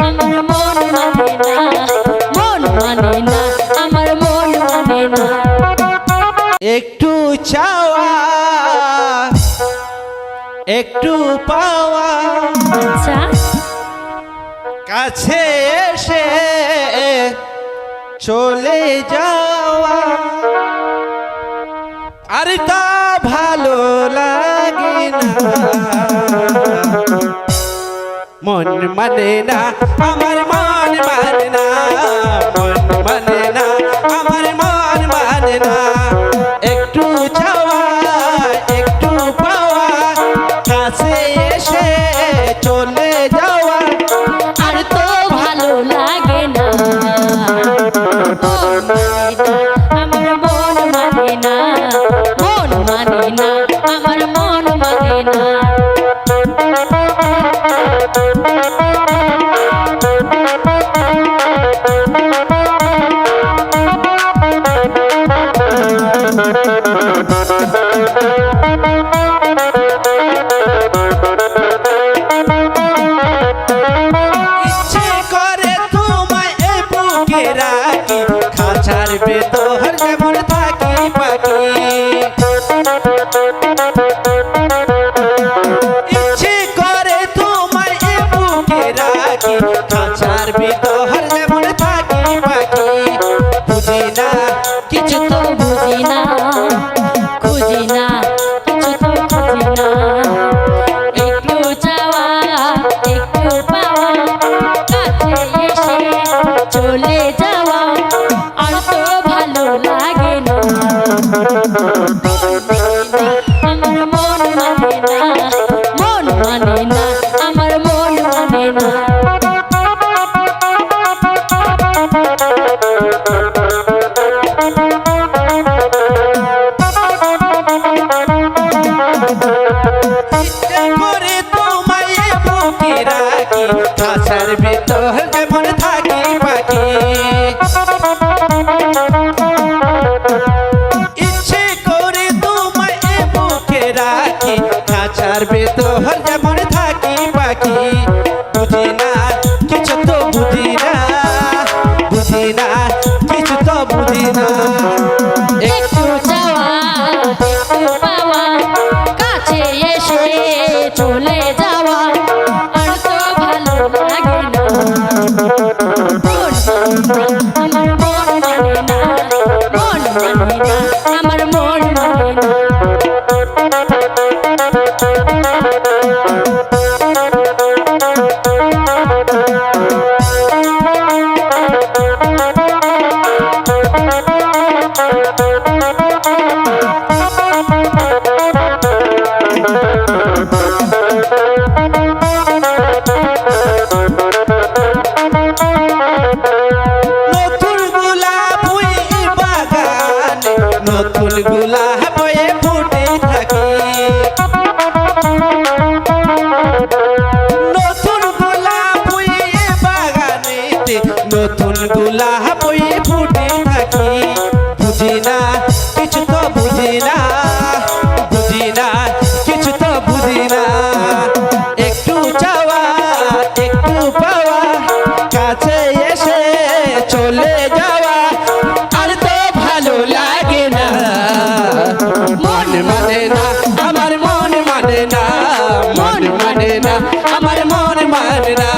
আমার মন মানে না, মন মানে না, আমার মন মানে না। একটু চাওয়া একটু পাওয়া, আচ্ছা কাছে এসে চলে যাওয়া, আর তা ভালো লাগে না। মন মানে না, আমার মন মানে না, মন মানে না, আমার মন মানে না। একটু চাওয়া একটু পাওয়া, কাছে এসে চলে যাওয়া, আর তো ভালো লাগে না। আমার মন মানে না, মন মানে না, আমার মন মানে না। ইচ্ছে করে তোমায় এ বুকে রাখি, খাঁচার ভেতর যেমন থাকি পাখি। ইচ্ছে করে তোমায় এ বুকে রাখি, খাঁচার ভেতর যেমন থাকি পাখি। বুঝি না কিছু তো বুঝি না, খুঁজি না, কিছু তো খুঁজি না। একটু চাওয়া একটু পাওয়া, কাছে এসে চলে যাওয়া, আর তো ভালো লাগে না। আমার মন মানে না, মন মানে না, আমার মন মানে না। ইচ্ছে করে তোমায় এ বুকে রাখি, খাঁচার ভেতর যেমন থাকি পাখি। ইচ্ছে করে তোমায় এ বুকে রাখি, খাঁচার ভেতর যেমন থাকি পাখি। বুঝি না কিছু তো বুঝি না, বুঝি না কিছু তো বুঝি না। একটু চাওয়া একটু পাওয়া, কাছে এসে চলে যাওয়া, আর তো ভালো লাগে না। আমার মন মানে না, মন মানে না, আমার মন মানে না। নতুন গোলাপ ওই বাগানে, নতুন গোলাপ হয়ে ফুটে থাকে। নতুন গোলাপ ওই বাগানেতে, নতুন গোলাপ হয়ে ফুটে থাকে। বুঝি না কিছু তো বুঝি না, বুঝি না কিছু তো বুঝি না। একটু চাওয়া একটু পাওয়া, কাছে এসে চলে যাওয়া, আর তো ভালো লাগে না। মন মানে না, আমার মন মানে না, মন মানে না, আমার মন মানে না।